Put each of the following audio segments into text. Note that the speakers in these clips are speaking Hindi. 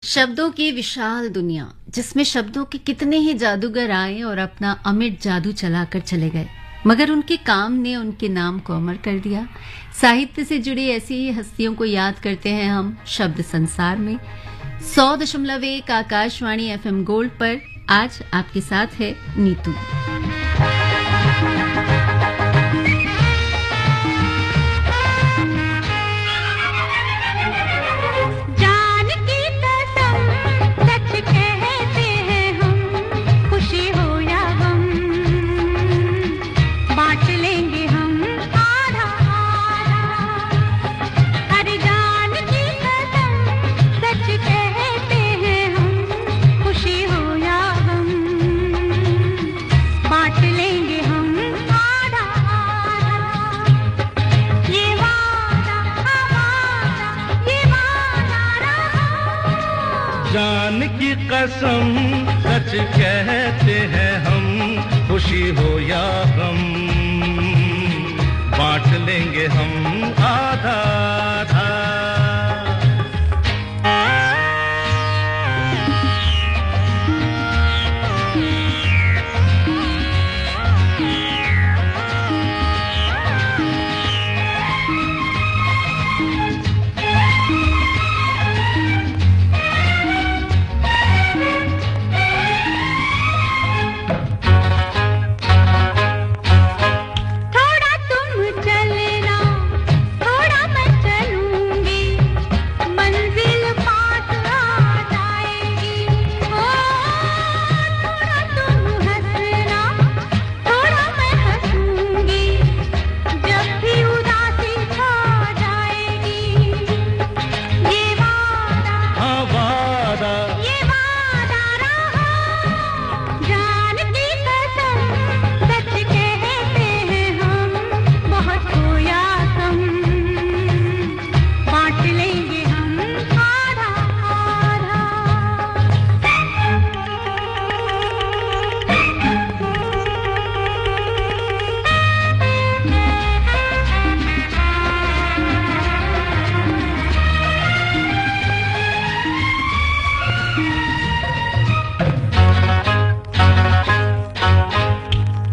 शब्दों की विशाल दुनिया जिसमें शब्दों के कितने ही जादूगर आए और अपना अमिट जादू चलाकर चले गए, मगर उनके काम ने उनके नाम को अमर कर दिया। साहित्य से जुड़ी ऐसी ही हस्तियों को याद करते हैं हम शब्द संसार में। 100.1 आकाशवाणी FM गोल्ड पर आज आपके साथ है नीतू। जान की कसम सच कहते हैं हम, खुशी हो या गम बांट लेंगे हम आधा आधा।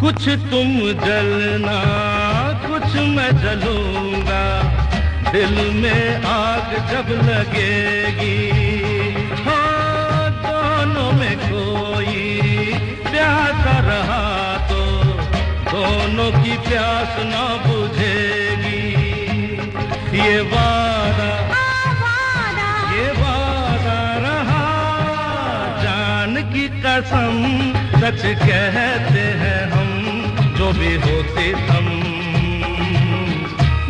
कुछ तुम जलना कुछ मैं जलूंगा, दिल में आग जब लगेगी, हाँ दोनों में कोई प्यासा रहा तो दोनों की प्यास ना बुझेगी। ये वादा रहा, जान की कसम सच कहते हैं हम, जो भी होते हम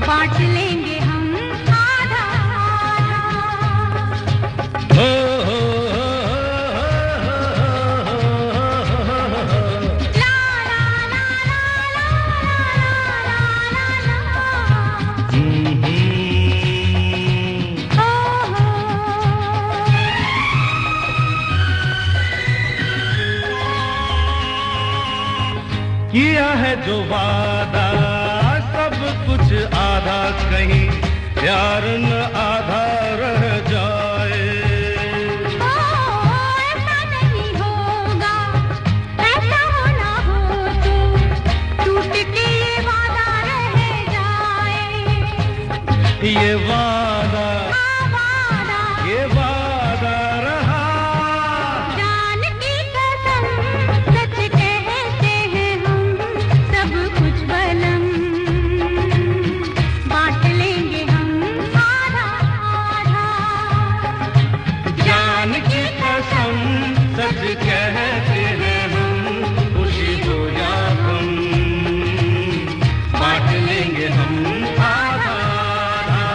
बांट लेंगे हम आधा हो। किया है जो वादा सब कुछ आधा, कहीं प्यार न आधा रह जाए। ऐसा नहीं होगा, ऐसा होना हो तो टूट के ये वादा रह जाए। ये वादा रहा, जान की कसम सच कहते हैं हम, सब कुछ बलम बांट लेंगे हम आधा आधा। जान की कसम सच कहते हैं हम, खुशी हो या गम बांट लेंगे हम आधा आधा।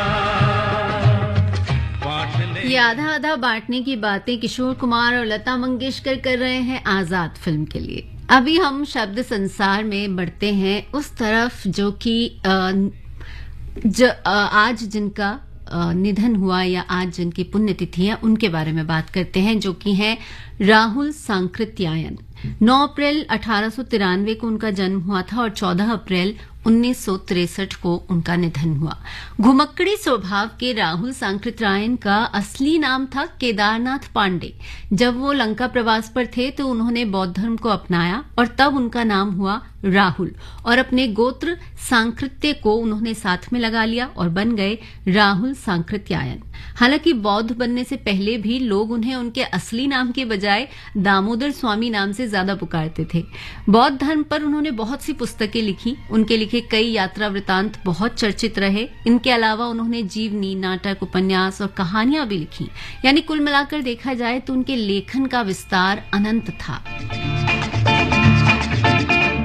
ये आधा आधा बांटने की बातें किशोर कुमार और लता मंगेशकर कर रहे हैं आजाद फिल्म के लिए। अभी हम शब्द संसार में बढ़ते हैं उस तरफ जो कि आज जिनका निधन हुआ या आज जिनकी पुण्यतिथि है उनके बारे में बात करते हैं, जो कि हैं राहुल सांकृत्यायन। 9 अप्रैल 1893 को उनका जन्म हुआ था और 14 अप्रैल 1963 को उनका निधन हुआ। घुमक्कड़ी स्वभाव के राहुल सांकृत्यायन का असली नाम था केदारनाथ पांडे। जब वो लंका प्रवास पर थे तो उन्होंने बौद्ध धर्म को अपनाया और तब उनका नाम हुआ राहुल, और अपने गोत्र सांकृत्य को उन्होंने साथ में लगा लिया और बन गए राहुल सांकृत्यायन। हालांकि बौद्ध बनने से पहले भी लोग उन्हें उनके असली नाम के बजाय दामोदर स्वामी नाम से ज्यादा पुकारते थे। बौद्ध धर्म पर उन्होंने बहुत सी पुस्तकें लिखी। उनके लिखे कई यात्रा वृतांत बहुत चर्चित रहे। इनके अलावा उन्होंने जीवनी, नाटक, उपन्यास और कहानियां भी लिखी। यानी कुल मिलाकर देखा जाए तो उनके लेखन का विस्तार अनंत था।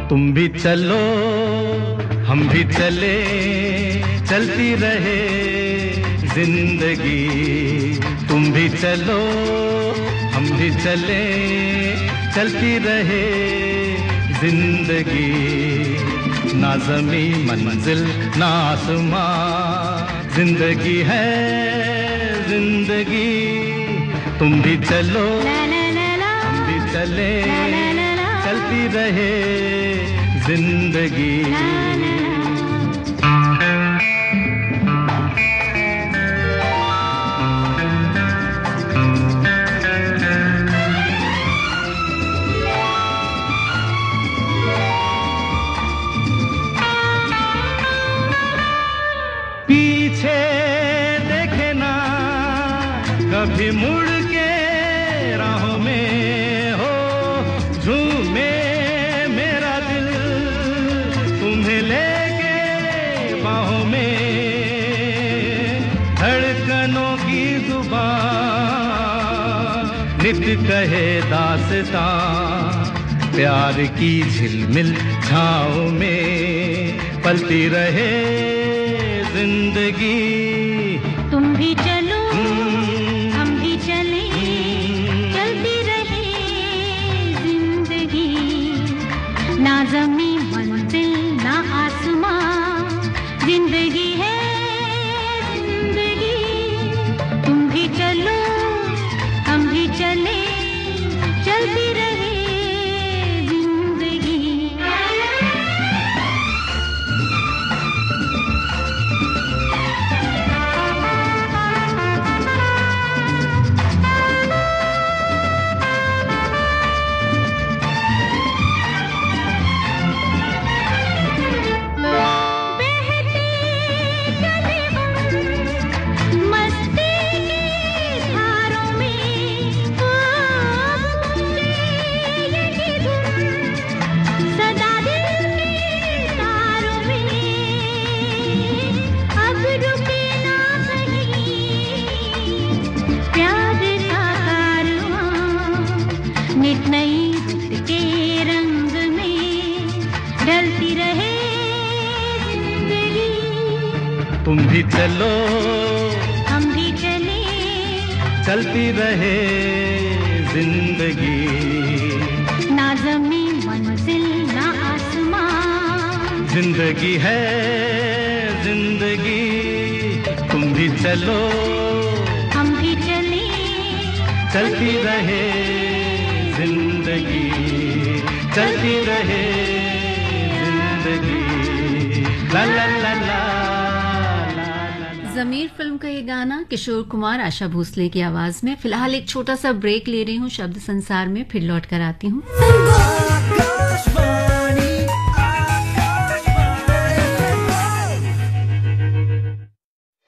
तुम भी चलो हम भी चले, चलती रहे जिंदगी। तुम भी चलो हम भी चले, चलती रहे जिंदगी। ना ज़मी मंजिल ना आसमां, जिंदगी है जिंदगी। तुम भी चलो हम भी चले, चलती रहे जिंदगी। पीछे देखे ना कभी मुड़ के राहों में हो, झूमे मेरा दिल तुम्हें लेके बाहों में। धड़कनों की जुबान नित कहे दास्तां, प्यार की झिलमिल छाँव में पलती रहे जिंदगी। तुम भी चलो हम भी चले, चलती रहे जिंदगी। ना ज़मी मंजिल ना आसमां, जिंदगी है जिंदगी। तुम भी चलो हम भी चले, चलती रहे जिंदगी। तुम भी चलो हम भी चले, चलती रहे जिंदगी। ना ज़मी मंजिल ना आसमां, जिंदगी है जिंदगी। तुम भी चलो हम भी चले, चलती रहे जिंदगी, चलती रहे जिंदगी। ला ला ला ला। ज़मीर फिल्म का ये गाना किशोर कुमार, आशा भोसले की आवाज में। फिलहाल एक छोटा सा ब्रेक ले रही हूँ शब्द संसार में, फिर लौट कर आती हूँ।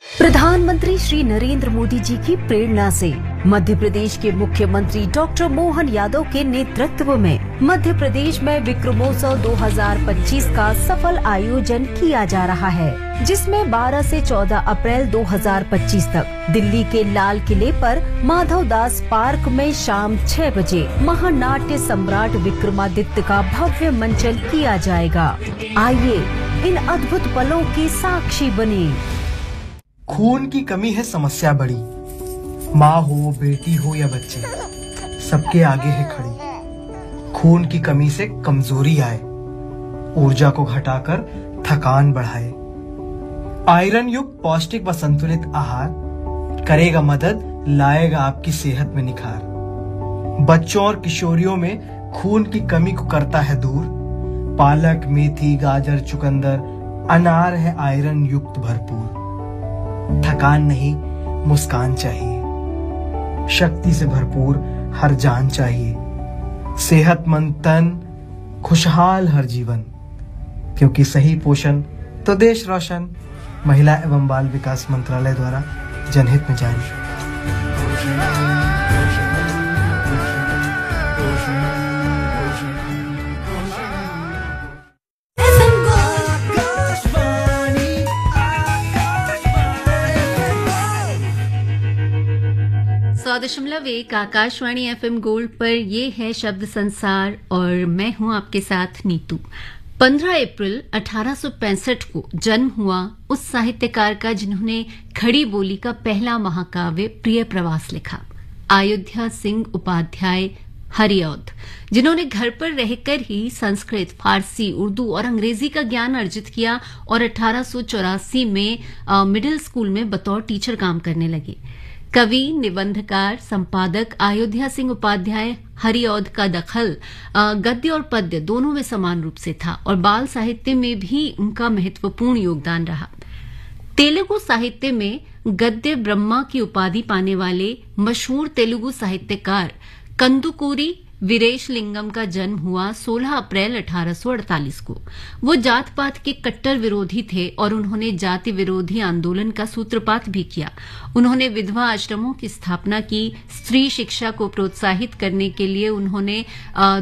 प्रधानमंत्री श्री नरेंद्र मोदी जी की प्रेरणा से मध्य प्रदेश के मुख्यमंत्री डॉक्टर मोहन यादव के नेतृत्व में मध्य प्रदेश में विक्रमोत्सव 2025 का सफल आयोजन किया जा रहा है, जिसमें 12 से 14 अप्रैल 2025 तक दिल्ली के लाल किले पर माधव दास पार्क में शाम 6 बजे महानाट्य सम्राट विक्रमादित्य का भव्य मंचन किया जाएगा। आइए इन अद्भुत पलों के साक्षी बने। खून की कमी है समस्या बड़ी, माँ हो, बेटी हो या बच्चे, सबके आगे है खड़ी। खून की कमी से कमजोरी आए, ऊर्जा को घटाकर थकान बढ़ाए। आयरन युक्त पौष्टिक व संतुलित आहार करेगा मदद, लाएगा आपकी सेहत में निखार। बच्चों और किशोरियों में खून की कमी को करता है दूर। पालक, मेथी, गाजर, चुकंदर, अनार है आयरन युक्त भरपूर। थकान नहीं, मुस्कान चाहिए। शक्ति से भरपूर हर जान चाहिए। सेहतमंद तन, खुशहाल हर जीवन। क्योंकि सही पोषण तो देश रोशन। महिला एवं बाल विकास मंत्रालय द्वारा जनहित में जारी। दशमलव एक आकाशवाणी FM गोल्ड पर ये है शब्द संसार और मैं हूं आपके साथ नीतू। 15 अप्रैल 1865 को जन्म हुआ उस साहित्यकार का जिन्होंने खड़ी बोली का पहला महाकाव्य प्रिय प्रवास लिखा, अयोध्या सिंह उपाध्याय हरिऔध, जिन्होंने घर पर रहकर ही संस्कृत, फारसी, उर्दू और अंग्रेजी का ज्ञान अर्जित किया और 1884 में मिडिल स्कूल में बतौर टीचर काम करने लगे। कवि, निबंधकार, संपादक अयोध्या सिंह उपाध्याय हरिऔध का दखल गद्य और पद्य दोनों में समान रूप से था और बाल साहित्य में भी उनका महत्वपूर्ण योगदान रहा। तेलुगु साहित्य में गद्य ब्रह्मा की उपाधि पाने वाले मशहूर तेलुगु साहित्यकार कंदुकूरी वीरेशलिंगम का जन्म हुआ 16 अप्रैल 1848 को। वो जात पात के कट्टर विरोधी थे और उन्होंने जाति विरोधी आंदोलन का सूत्रपात भी किया। उन्होंने विधवा आश्रमों की स्थापना की। स्त्री शिक्षा को प्रोत्साहित करने के लिए उन्होंने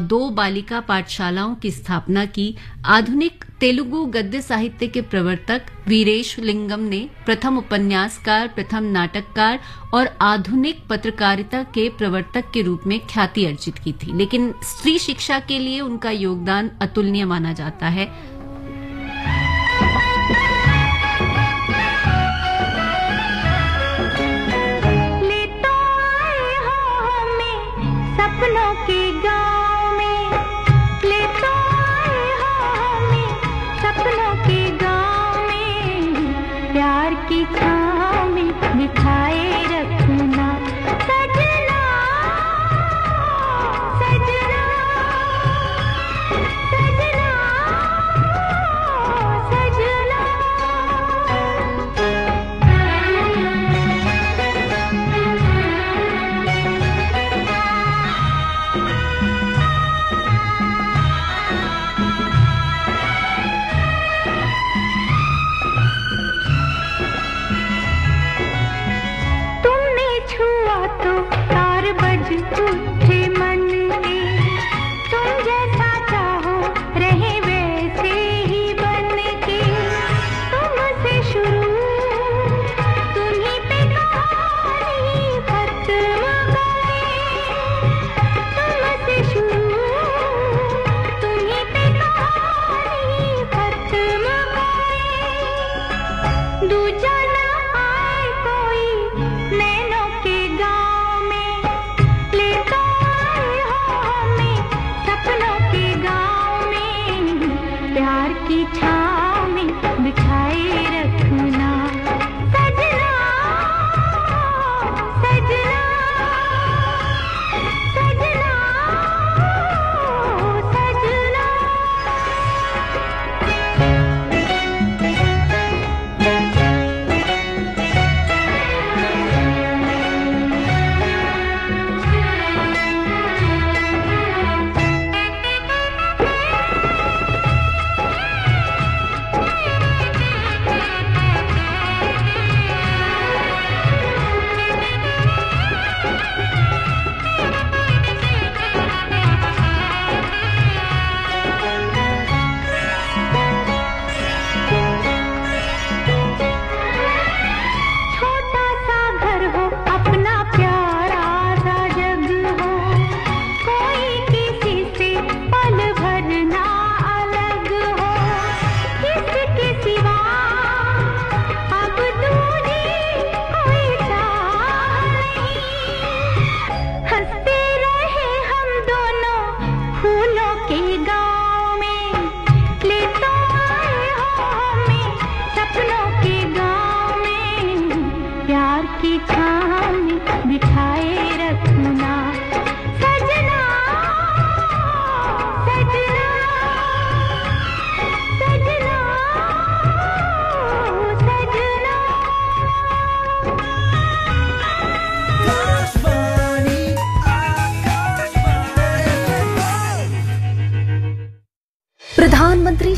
2 बालिका पाठशालाओं की स्थापना की। आधुनिक तेलुगु गद्य साहित्य के प्रवर्तक वीरेशलिंगम ने प्रथम उपन्यासकार, प्रथम नाटककार और आधुनिक पत्रकारिता के प्रवर्तक के रूप में ख्याति अर्जित की थी, लेकिन स्त्री शिक्षा के लिए उनका योगदान अतुलनीय माना जाता है। ले तो आए हो हमें सपनों के गाँव में, ले तो आए हो हमें सपनों के गाँव में, प्यार की छाँव में बिछाए रखना सजना, सजना, सजना, सजना।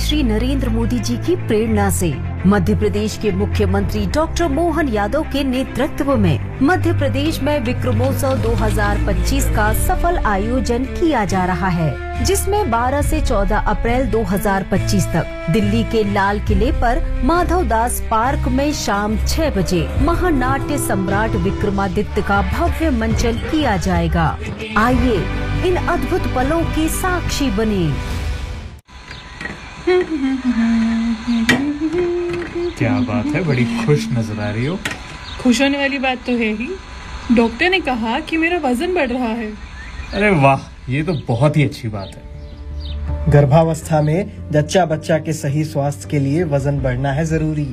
श्री नरेंद्र मोदी जी की प्रेरणा से मध्य प्रदेश के मुख्यमंत्री डॉक्टर मोहन यादव के नेतृत्व में मध्य प्रदेश में विक्रमोत्सव 2025 का सफल आयोजन किया जा रहा है, जिसमें 12 से 14 अप्रैल 2025 तक दिल्ली के लाल किले पर माधव दास पार्क में शाम 6 बजे महानाट्य सम्राट विक्रमादित्य का भव्य मंचन किया जाएगा। आइए इन अद्भुत पलों के साक्षी बने। क्या बात है, बड़ी खुश नजर आ रही हो। खुश होने वाली बात तो है ही। डॉक्टर ने कहा कि मेरा वजन बढ़ रहा है। अरे वाह, ये तो बहुत ही अच्छी बात है। गर्भावस्था में जच्चा बच्चा के सही स्वास्थ्य के लिए वजन बढ़ना है जरूरी।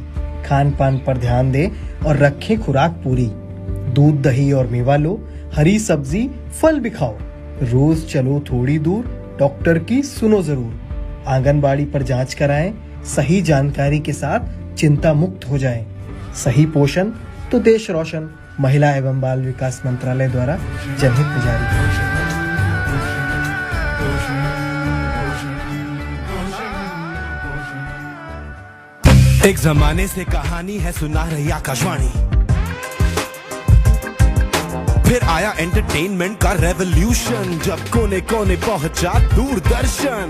खान पान पर ध्यान दें और रखें खुराक पूरी। दूध दही और मेवा लो, हरी सब्जी फल भी खाओ। रोज चलो थोड़ी दूर, डॉक्टर की सुनो जरूर। आंगनबाड़ी पर जांच कराएं, सही जानकारी के साथ चिंता मुक्त हो जाएं। सही पोषण तो देश रोशन। महिला एवं बाल विकास मंत्रालय द्वारा जनहित में जारी। एक जमाने से कहानी है सुना रही आकाशवाणी, फिर आया एंटरटेनमेंट का रेवोल्यूशन, जब कोने कोने पहुंचा दूरदर्शन।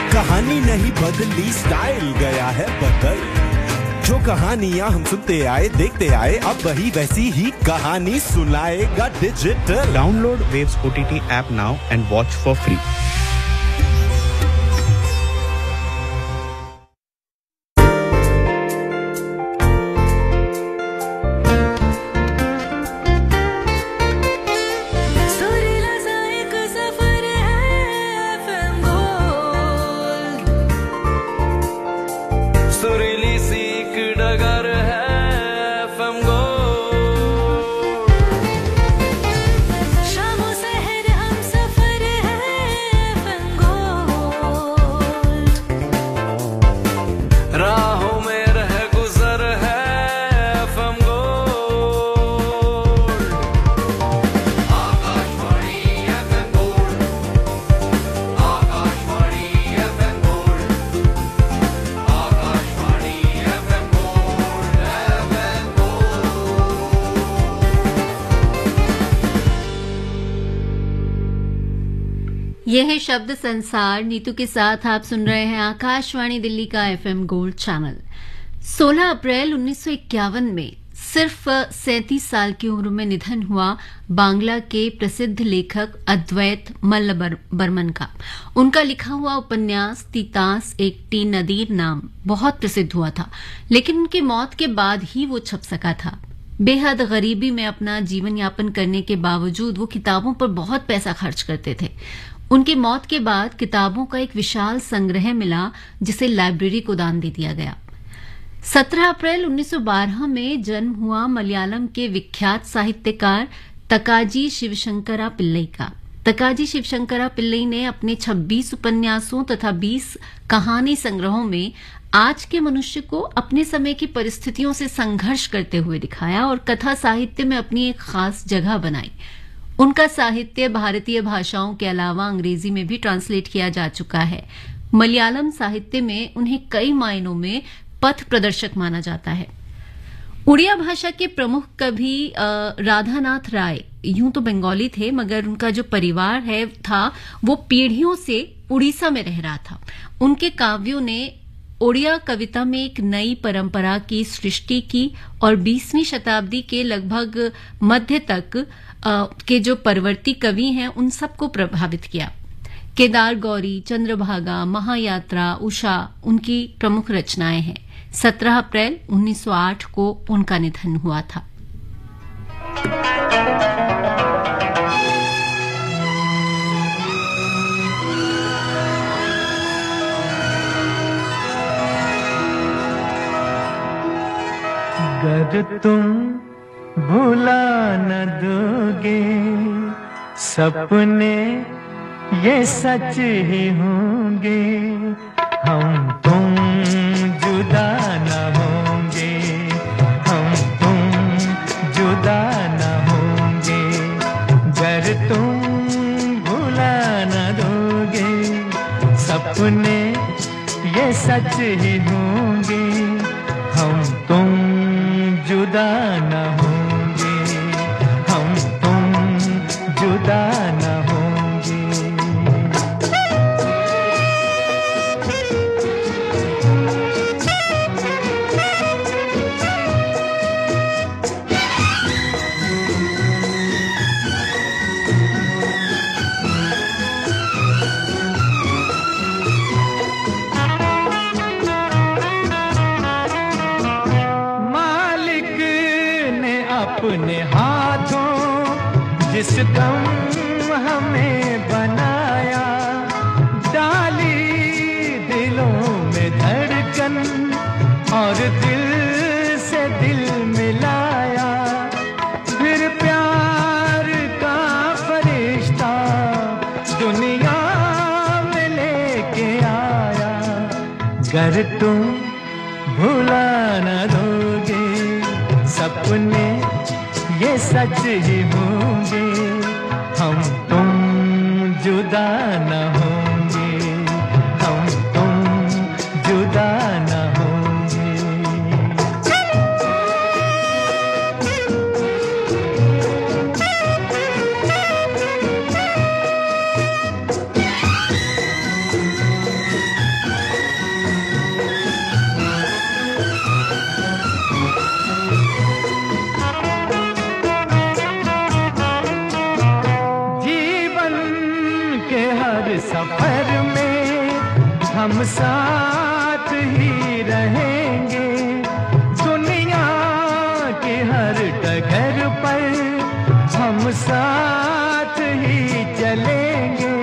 कहानी नहीं बदली, स्टाइल गया है बदल। जो कहानियां हम सुनते आए देखते आए, अब वही वैसी ही कहानी सुनाएगा digital. Download waves OTT app now and watch for free. यह है शब्द संसार। नीतू के साथ आप सुन रहे हैं आकाशवाणी दिल्ली का FM गोल्ड चैनल। 16 अप्रैल 1951 में सिर्फ 37 साल की उम्र में निधन हुआ बांग्ला के प्रसिद्ध लेखक अद्वैत मल्ल बर्मन का। उनका लिखा हुआ उपन्यास तीतास एक टी नदीर नाम बहुत प्रसिद्ध हुआ था, लेकिन उनकी मौत के बाद ही वो छप सका था। बेहद गरीबी में अपना जीवन यापन करने के बावजूद वो किताबों पर बहुत पैसा खर्च करते थे। उनकी मौत के बाद किताबों का एक विशाल संग्रह मिला, जिसे लाइब्रेरी को दान दे दिया गया। 17 अप्रैल 1912 में जन्म हुआ मलयालम के विख्यात साहित्यकार तकाजी शिवशंकरा पिल्लई का। तकाजी शिवशंकरा पिल्लई ने अपने 26 उपन्यासों तथा 20 कहानी संग्रहों में आज के मनुष्य को अपने समय की परिस्थितियों से संघर्ष करते हुए दिखाया और कथा साहित्य में अपनी एक खास जगह बनाई। उनका साहित्य भारतीय भाषाओं के अलावा अंग्रेजी में भी ट्रांसलेट किया जा चुका है। मलयालम साहित्य में उन्हें कई मायनों में पथ प्रदर्शक माना जाता है। उड़िया भाषा के प्रमुख कवि राधानाथ राय यूं तो बंगाली थे, मगर उनका जो परिवार था वो पीढ़ियों से उड़ीसा में रह रहा था। उनके काव्यों ने ओडिया कविता में एक नई परंपरा की सृष्टि की और 20वीं शताब्दी के लगभग मध्य तक के जो परवर्ती कवि हैं उन सबको प्रभावित किया। केदार गौरी, चंद्रभागा, महायात्रा, उषा उनकी प्रमुख रचनाएं हैं। 17 अप्रैल 1908 को उनका निधन हुआ था। अगर तुम भुला न दोगे सपने ये सच ही होंगे, हम तुम जुदा न होंगे, हम तुम जुदा न होंगे। अगर तुम भुला न दोगे सपने ये सच ही होंगे, हम तुम जुदा न होंगे, हम तुम जुदा न होंगे। अपने हाथों जिस दम हमें बनाया, डाली दिलों में धड़कन और दिल से दिल मिलाया, फिर प्यार का फरिश्ता दुनिया में लेके आया। गर तुम भुला न दोगे सपने ये सच ही होंगे, हम तुम जुदा न होंगे, हम तुम जुदा न होंगे। सफर में हम साथ ही रहेंगे, दुनिया के हर डगर पर हम साथ ही चलेंगे,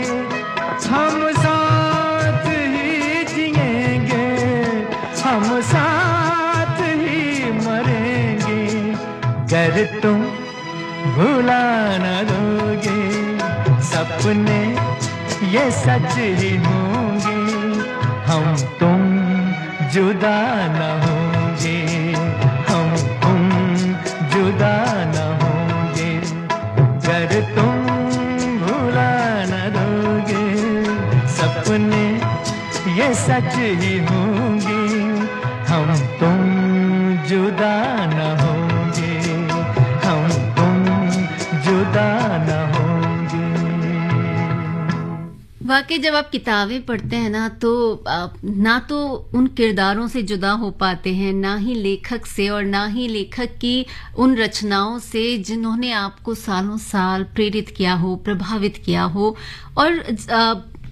हम साथ ही जिएंगे, हम साथ ही मरेंगे। गर तुम भुला न दोगे सपने ये सच ही होंगे, हम तुम जुदा न होंगे, हम तुम जुदा न होंगे। गर तुम भुला न दोगे सपने ये सच ही होंगे, हम तुम जुदा न होंगे, हम तुम जुदा न होंगे। वाकई जब आप किताबें पढ़ते हैं ना तो उन किरदारों से जुदा हो पाते हैं, ना ही लेखक से, और ना ही लेखक की उन रचनाओं से जिन्होंने आपको सालों साल प्रेरित किया हो, प्रभावित किया हो। और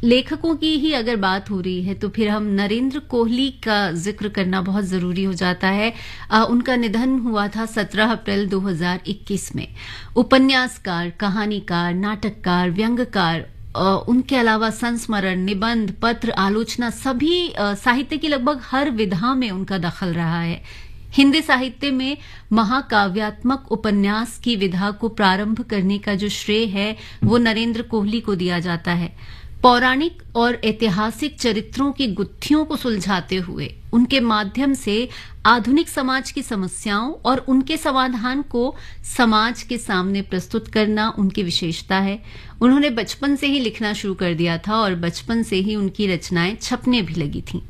लेखकों की ही अगर बात हो रही है तो फिर हम नरेंद्र कोहली का जिक्र करना बहुत जरूरी हो जाता है। उनका निधन हुआ था 17 अप्रैल 2021 में। उपन्यासकार, कहानीकार, नाटककार, व्यंग्यकार, उनके अलावा संस्मरण, निबंध, पत्र, आलोचना, सभी साहित्य की लगभग हर विधा में उनका दखल रहा है। हिंदी साहित्य में महाकाव्यात्मक उपन्यास की विधा को प्रारंभ करने का जो श्रेय है वो नरेंद्र कोहली को दिया जाता है। पौराणिक और ऐतिहासिक चरित्रों की गुत्थियों को सुलझाते हुए उनके माध्यम से आधुनिक समाज की समस्याओं और उनके समाधान को समाज के सामने प्रस्तुत करना उनकी विशेषता है। उन्होंने बचपन से ही लिखना शुरू कर दिया था और बचपन से ही उनकी रचनाएं छपने भी लगी थीं।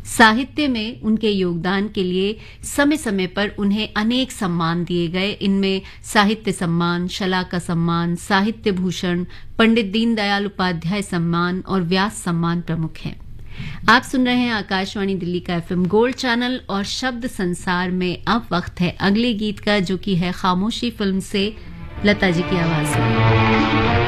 साहित्य में उनके योगदान के लिए समय समय पर उन्हें अनेक सम्मान दिए गए। इनमें साहित्य सम्मान, शला का सम्मान, साहित्य भूषण, पंडित दीनदयाल उपाध्याय सम्मान और व्यास सम्मान प्रमुख हैं। आप सुन रहे हैं आकाशवाणी दिल्ली का FM गोल्ड चैनल और शब्द संसार में अब वक्त है अगले गीत का, जो कि है खामोशी फिल्म से लता जी की आवाज में।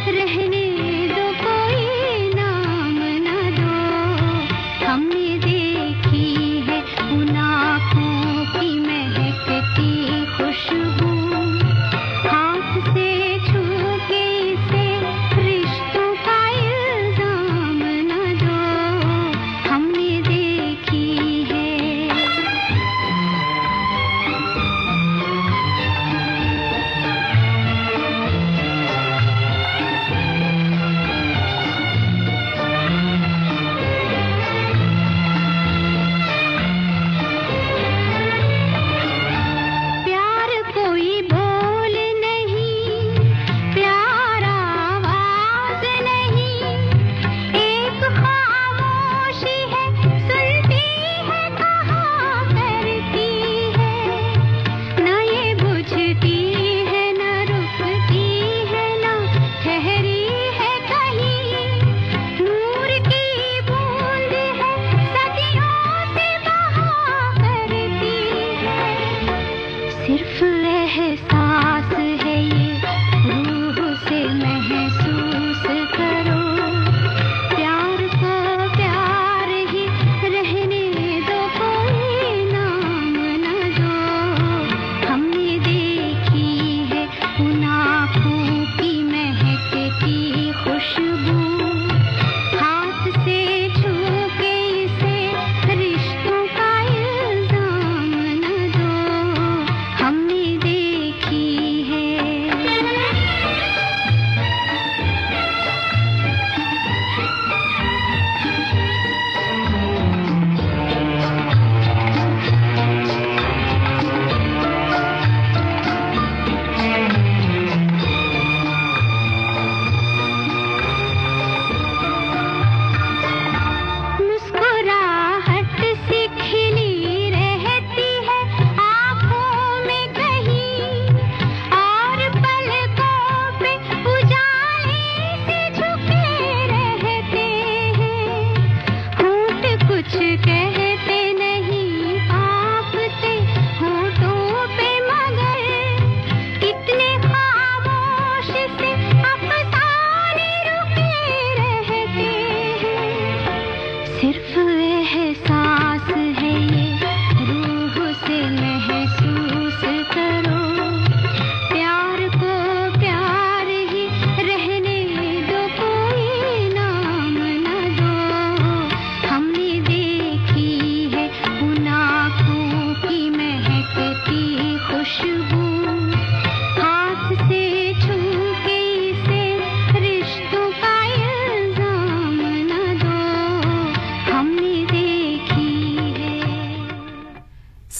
रहने दो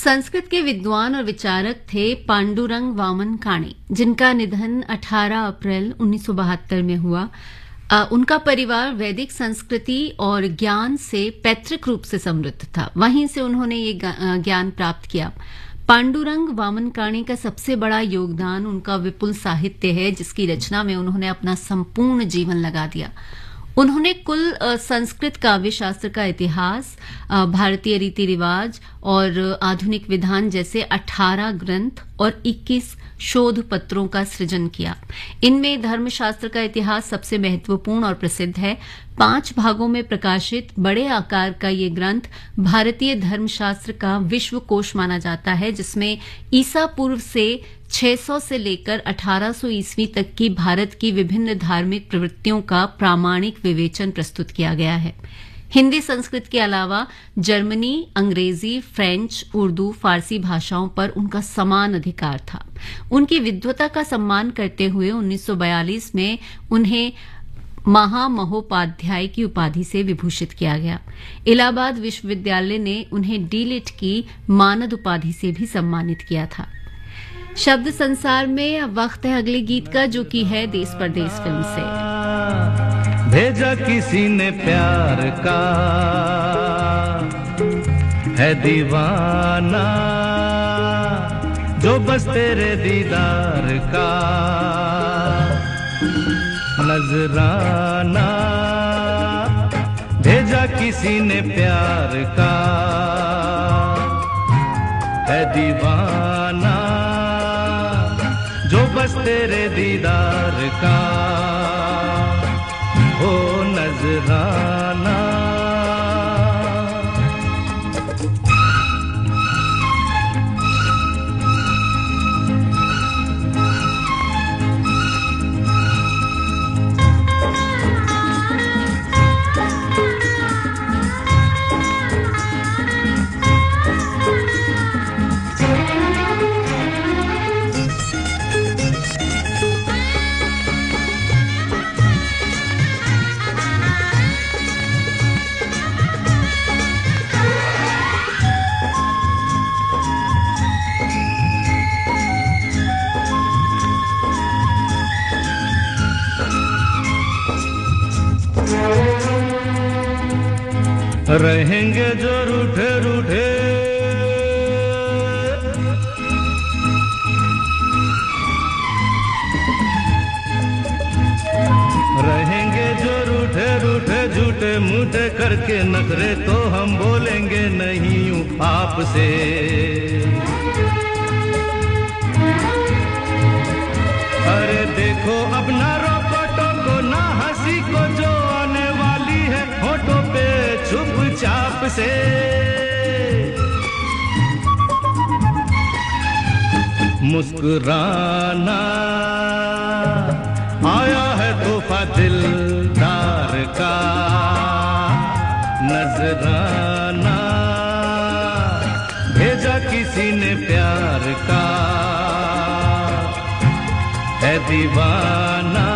संस्कृत के विद्वान और विचारक थे पांडुरंग वामन काणे, जिनका निधन 18 अप्रैल 1972 में हुआ। उनका परिवार वैदिक संस्कृति और ज्ञान से पैतृक रूप से समृद्ध था, वहीं से उन्होंने ये ज्ञान प्राप्त किया। पांडुरंग वामन काणे का सबसे बड़ा योगदान उनका विपुल साहित्य है, जिसकी रचना में उन्होंने अपना संपूर्ण जीवन लगा दिया। उन्होंने कुल संस्कृत काव्य शास्त्र का इतिहास, भारतीय रीति रिवाज और आधुनिक विधान जैसे 18 ग्रंथ और 21 शोध पत्रों का सृजन किया। इनमें धर्मशास्त्र का इतिहास सबसे महत्वपूर्ण और प्रसिद्ध है। 5 भागों में प्रकाशित बड़े आकार का ये ग्रंथ भारतीय धर्मशास्त्र का विश्वकोश माना जाता है, जिसमें ईसा पूर्व से 600 से लेकर 1800 ईस्वी तक की भारत की विभिन्न धार्मिक प्रवृत्तियों का प्रामाणिक विवेचन प्रस्तुत किया गया है। हिंदी संस्कृत के अलावा जर्मनी, अंग्रेजी, फ्रेंच, उर्दू, फारसी भाषाओं पर उनका समान अधिकार था। उनकी विद्वता का सम्मान करते हुए 1942 में उन्हें महामहोपाध्याय की उपाधि से विभूषित किया गया। इलाहाबाद विश्वविद्यालय ने उन्हें डीलिट की मानद उपाधि से भी सम्मानित किया था। शब्द संसार में अब वक्त है अगले गीत का, जो कि है देश परदेश फिल्म से। भेजा किसी ने प्यार का है दीवाना, जो बस तेरे दीदार का नजराना। भेजा किसी ने प्यार का है दीवाना, जो बस तेरे दीदार का हो नजराना। रहेंगे जो रूठे रूठे, रहेंगे जो रूठे रूठे झूठे मूठे करके नखरे, तो हम बोलेंगे नहीं यूं आपसे। अरे देखो अपना रोको टोको ना हंसी को, जो आने वाली है होठों पे चुपचाप से। मुस्कुराना आया है तोहफा दिलदार का, नजराना भेजा किसी ने प्यार का है दीवाना।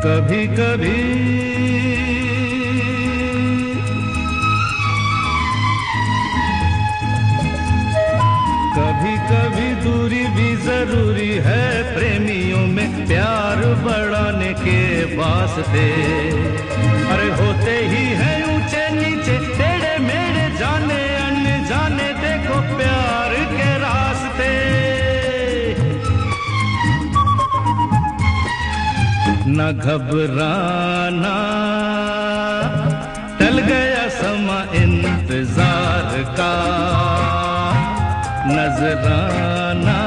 कभी कभी कभी कभी दूरी भी जरूरी है, प्रेमियों में प्यार बढ़ाने के वास्ते। अरे होते ही है ऊंचे नीचे, टेढ़े मेढ़े, जाने अनजाने, देखो प्यार के रास्ते। न घबराना, टल गया समा इंतजार का, नजराना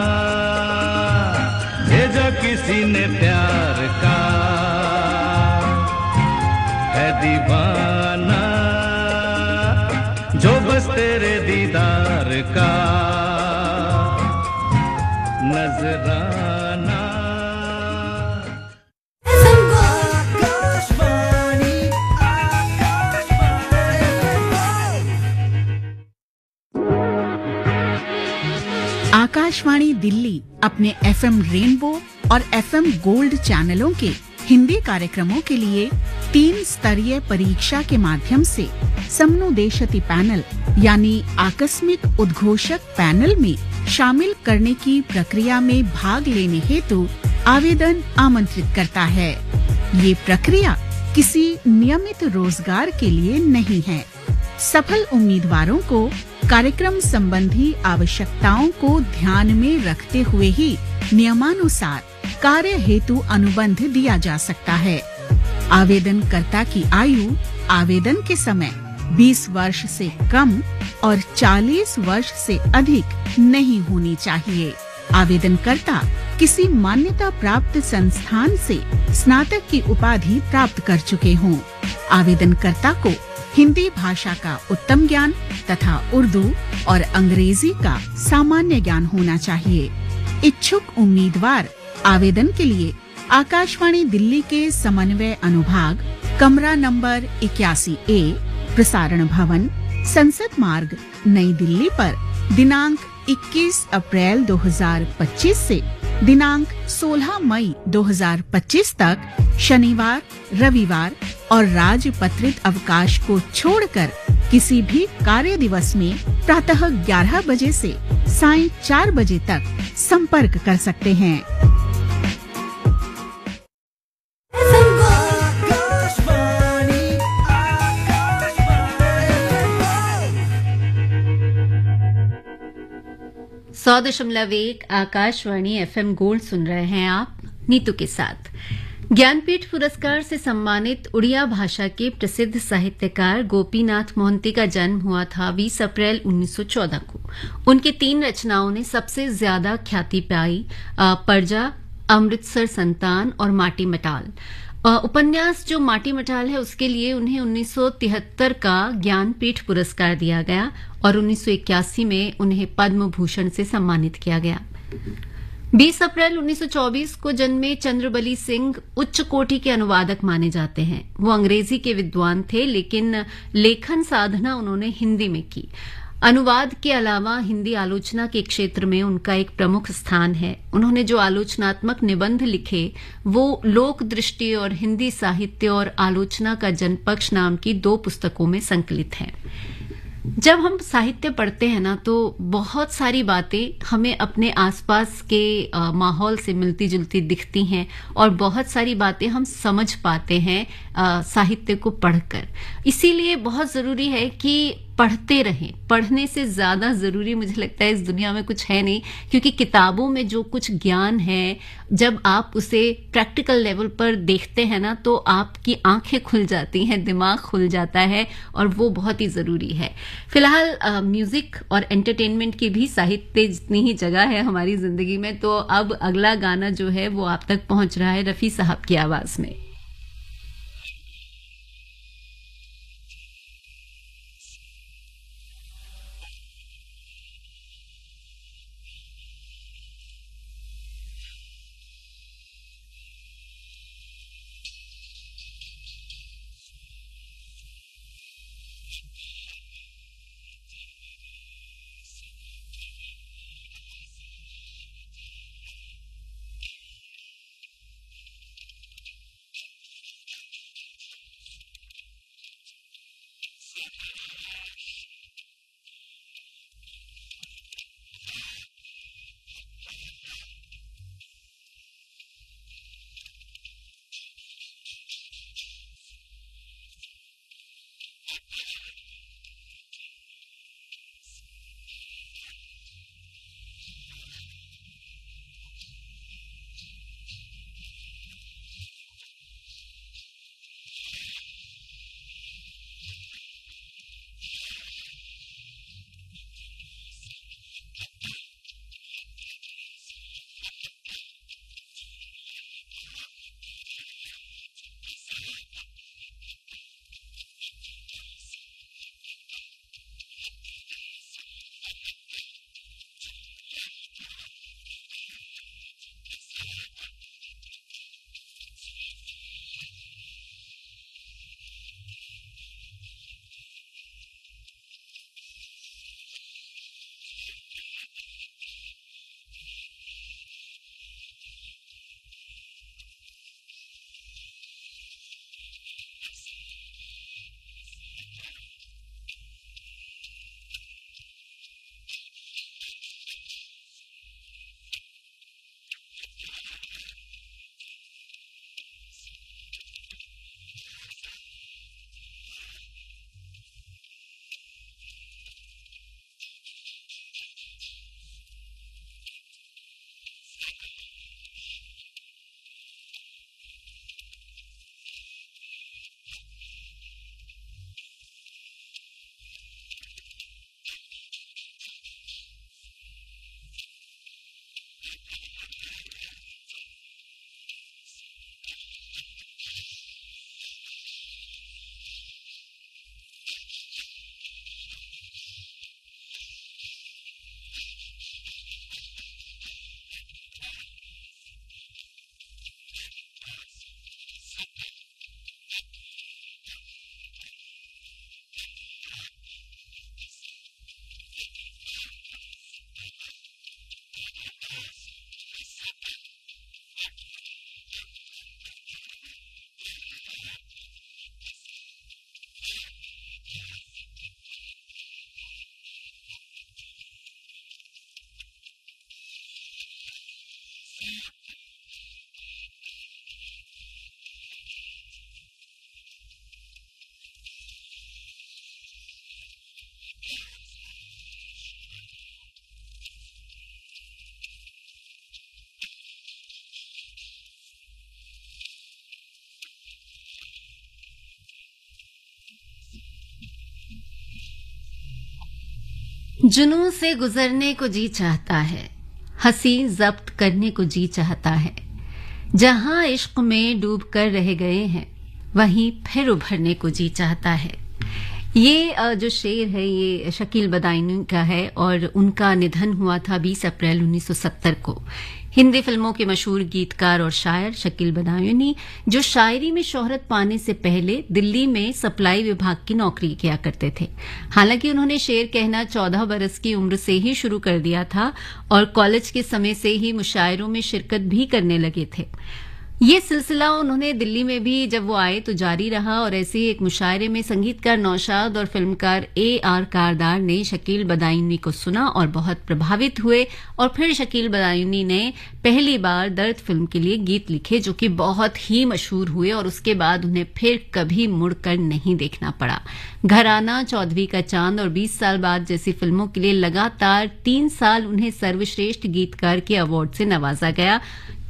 भेजा किसी ने प्यार का है दीवाना, जो बस तेरे दीदार का नजराना। आकाशवाणी दिल्ली अपने एफएम रेनबो और एफएम गोल्ड चैनलों के हिंदी कार्यक्रमों के लिए 3 स्तरीय परीक्षा के माध्यम से समनुदेशति पैनल यानी आकस्मिक उद्घोषक पैनल में शामिल करने की प्रक्रिया में भाग लेने हेतु आवेदन आमंत्रित करता है। ये प्रक्रिया किसी नियमित रोजगार के लिए नहीं है। सफल उम्मीदवारों को कार्यक्रम संबंधी आवश्यकताओं को ध्यान में रखते हुए ही नियमानुसार कार्य हेतु अनुबंध दिया जा सकता है। आवेदनकर्ता की आयु आवेदन के समय 20 वर्ष से कम और 40 वर्ष से अधिक नहीं होनी चाहिए। आवेदनकर्ता किसी मान्यता प्राप्त संस्थान से स्नातक की उपाधि प्राप्त कर चुके हों। आवेदनकर्ता को हिंदी भाषा का उत्तम ज्ञान तथा उर्दू और अंग्रेजी का सामान्य ज्ञान होना चाहिए। इच्छुक उम्मीदवार आवेदन के लिए आकाशवाणी दिल्ली के समन्वय अनुभाग, कमरा नंबर 81A, प्रसारण भवन, संसद मार्ग, नई दिल्ली पर दिनांक 21 अप्रैल 2025 से दिनांक 16 मई 2025 तक शनिवार, रविवार और राजपत्रित अवकाश को छोड़कर किसी भी कार्य दिवस में प्रातः 11 बजे से सायं 4 बजे तक संपर्क कर सकते हैं। सौ दशमलव 1 आकाशवाणी एफएम गोल्ड सुन रहे हैं आप नीतू के साथ। ज्ञानपीठ पुरस्कार से सम्मानित उड़िया भाषा के प्रसिद्ध साहित्यकार गोपीनाथ मोहंती का जन्म हुआ था 20 अप्रैल 1914 को। उनकी 3 रचनाओं ने सबसे ज्यादा ख्याति पाई, परजा, अमृतसर संतान और माटी मटाल। उपन्यास जो माटी मटाल है उसके लिए उन्हें 1973 का ज्ञानपीठ पुरस्कार दिया गया और 1981 में उन्हें पद्म भूषण से सम्मानित किया गया। 20 अप्रैल 1924 को जन्मे चंद्रबली सिंह उच्च कोटि के अनुवादक माने जाते हैं। वो अंग्रेजी के विद्वान थे, लेकिन लेखन साधना उन्होंने हिंदी में की। अनुवाद के अलावा हिंदी आलोचना के क्षेत्र में उनका एक प्रमुख स्थान है। उन्होंने जो आलोचनात्मक निबंध लिखे वो लोक दृष्टि और हिंदी साहित्य और आलोचना का जनपक्ष नाम की 2 पुस्तकों में संकलित हैं। जब हम साहित्य पढ़ते हैं ना तो बहुत सारी बातें हमें अपने आसपास के माहौल से मिलती जुलती दिखती हैं और बहुत सारी बातें हम समझ पाते हैं साहित्य को पढ़कर। इसीलिए बहुत जरूरी है कि पढ़ते रहें। पढ़ने से ज्यादा जरूरी मुझे लगता है इस दुनिया में कुछ है नहीं, क्योंकि किताबों में जो कुछ ज्ञान है जब आप उसे प्रैक्टिकल लेवल पर देखते हैं ना तो आपकी आंखें खुल जाती हैं, दिमाग खुल जाता है और वो बहुत ही जरूरी है। फिलहाल म्यूजिक और एंटरटेनमेंट की भी साहित्य जितनी ही जगह है हमारी जिंदगी में, तो अब अगला गाना जो है वो आप तक पहुंच रहा है रफी साहब की आवाज में। जुनून से गुजरने को जी चाहता है, हंसी जब्त करने को जी चाहता है। जहां इश्क में डूब कर रह गए हैं, वहीं फिर उभरने को जी चाहता है। ये जो शेर है ये शकील बदायूनी का है और उनका निधन हुआ था 20 अप्रैल 1970 को। हिंदी फिल्मों के मशहूर गीतकार और शायर शकील बदायूनी, जो शायरी में शोहरत पाने से पहले दिल्ली में सप्लाई विभाग की नौकरी किया करते थे। हालांकि उन्होंने शेर कहना 14 बरस की उम्र से ही शुरू कर दिया था और कॉलेज के समय से ही मुशायरों में शिरकत भी करने लगे थे। ये सिलसिला उन्होंने दिल्ली में भी जब वो आए तो जारी रहा और ऐसे ही एक मुशायरे में संगीतकार नौशाद और फिल्मकार AR कारदार ने शकील बदायूनी को सुना और बहुत प्रभावित हुए और फिर शकील बदायूनी ने पहली बार दर्द फिल्म के लिए गीत लिखे जो कि बहुत ही मशहूर हुए और उसके बाद उन्हें फिर कभी मुड़कर नहीं देखना पड़ा। घराना, चौधरी का चांद और 20 साल बाद जैसी फिल्मों के लिए लगातार 3 साल उन्हें सर्वश्रेष्ठ गीतकार के अवार्ड से नवाजा गया।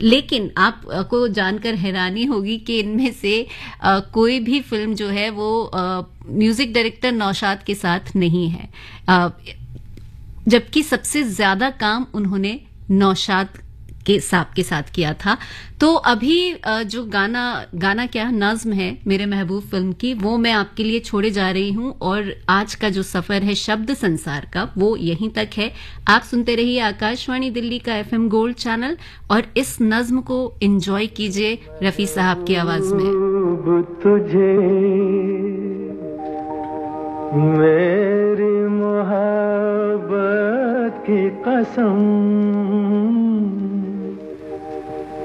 लेकिन आपको जानकर हैरानी होगी कि इनमें से कोई भी फिल्म जो है वो म्यूजिक डायरेक्टर नौशाद के साथ नहीं है, जबकि सबसे ज्यादा काम उन्होंने नौशाद के साथ किया था। तो अभी जो गाना क्या नज्म है मेरे महबूब फिल्म की, वो मैं आपके लिए छोड़े जा रही हूं और आज का जो सफर है शब्द संसार का वो यहीं तक है। आप सुनते रहिए आकाशवाणी दिल्ली का FM गोल्ड चैनल और इस नज्म को एंजॉय कीजिए रफी साहब की आवाज में। तुझे मेरी मोहब्बत की कसम,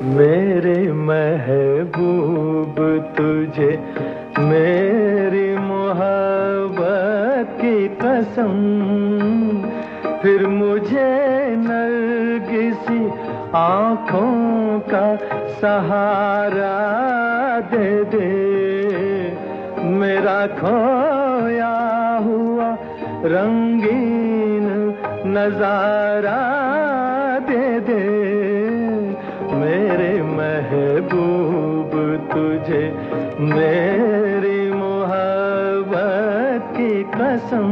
मेरे महबूब तुझे मेरी मोहब्बत की कसम, फिर मुझे नरगिसी आँखों का सहारा दे दे, मेरा खोया हुआ रंगीन नजारा दे दे, मेरे महबूब तुझे मेरी मोहब्बत की कसम।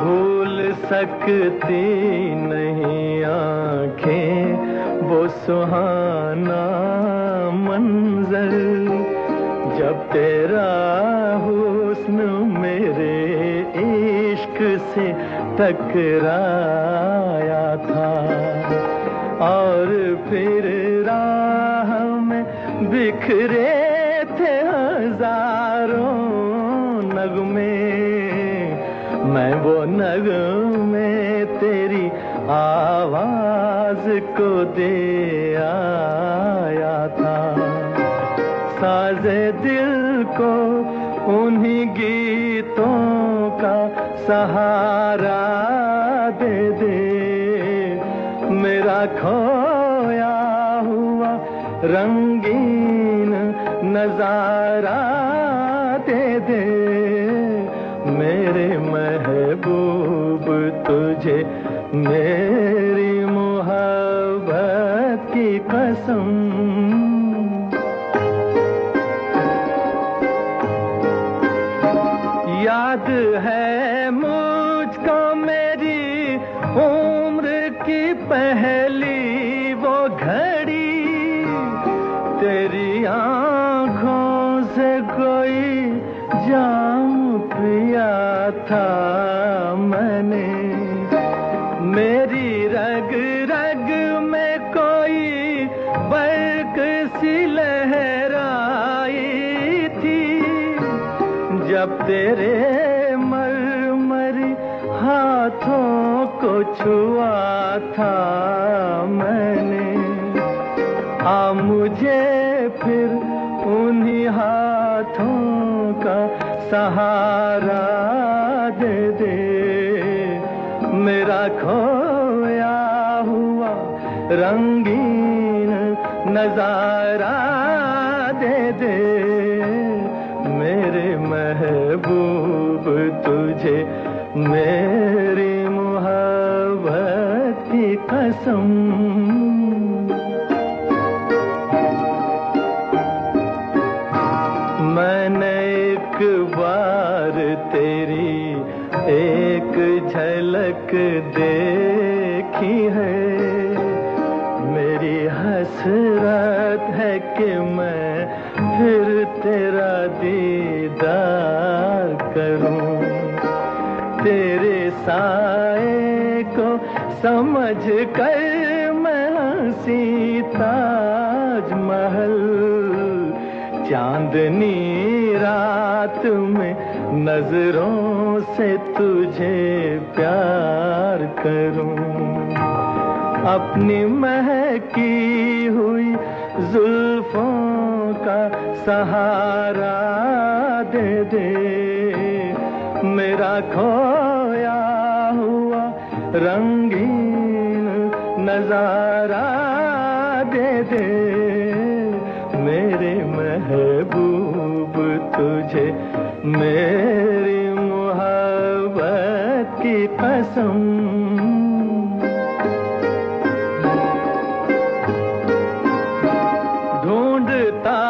भूल सकती नहीं आँखें वो सुहाना मंजर, जब तेरा हुस्न मेरे इश्क से टकराया था और फिर राह में बिखरे थे हजारों नगमे, मैं वो नगमे तेरी आवाज को दे आया था, साजे दिल को उन्हीं गीतों का सहारा दे दे, मेरा खोया हुआ रंगीन नजारा दे दे, मेरे महबूब तुझे मेरी मोहब्बत की कसम। याद है मुझको मेरी उम्र की पहली वो घड़ी, तेरी आँखों से कोई जाम पिया था मैंने, मेरी रग रग में कोई बर्क सी लहराई थी, जब तेरे मरमरी हाथों को छुआ था मैंने, आ मुझे फिर उन्हीं हाथों का सहारा दे दे, मेरा खोया हुआ रंगीन नजारा दे दे, मेरे महबूब तुझे मेरी मोहब्बत की कसम। मैंने तक देखी है। मेरी हसरत है कि मैं फिर तेरा दीदार करूं। तेरे साए को समझ कर मैं हंसी ताजमहल, चांदनी रात में नजरों से तुझे प्यार करूं। अपनी महकी हुई जुल्फों का सहारा दे दे, मेरा खोया हुआ रंगीन नजारा दे दे। मेरे महबूब तुझे मेरी मोहब्बत की कसम। ढूंढता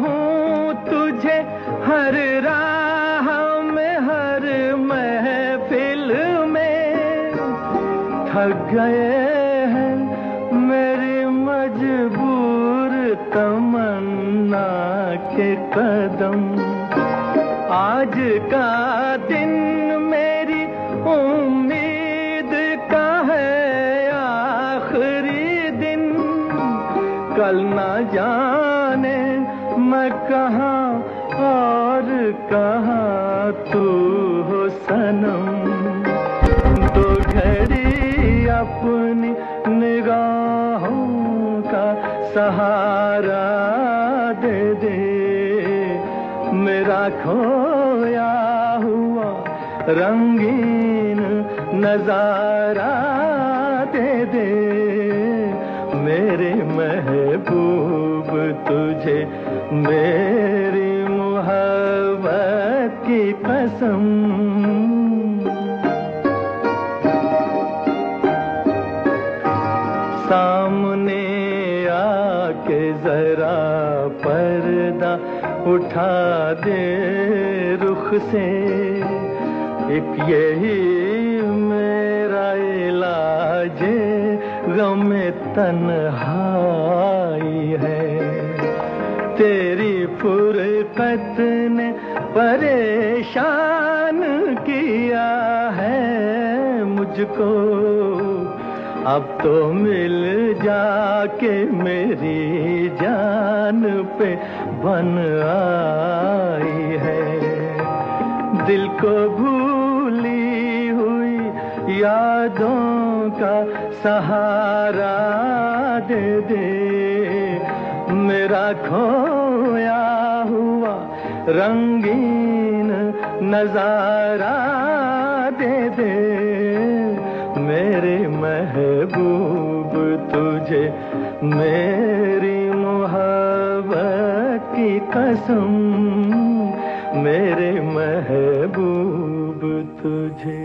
हूँ तुझे हर राह में, हर महफिल में। थक गए हैं मेरी मजबूर तमन्ना के कदम। आज का दिन मेरी उम्मीद का है आखिरी दिन। कल ना जाने मैं कहाँ और कहाँ तू हो सनम। तो घड़ी अपनी निगाहों का सहारा दे दे, मेरा खोया हुआ रंगीन नजारा दे दे। मेरे महबूब तुझे मेरी मोहब्बत की कसम। सामने आके जरा पर्दा उठा दे रुख से, एक यही मेरा इलाज गमे तन्हाई है। तेरी फुरकत ने परेशान किया है मुझको। अब तो मिल जाके मेरी जान पे बन आई है। दिल को भूली हुई यादों का सहारा दे दे, मेरा खोया हुआ रंगीन नजारा दे दे। मेरे महबूब तुझे मेरी मोहब्बत की कसम। मेरे महबूब तुझे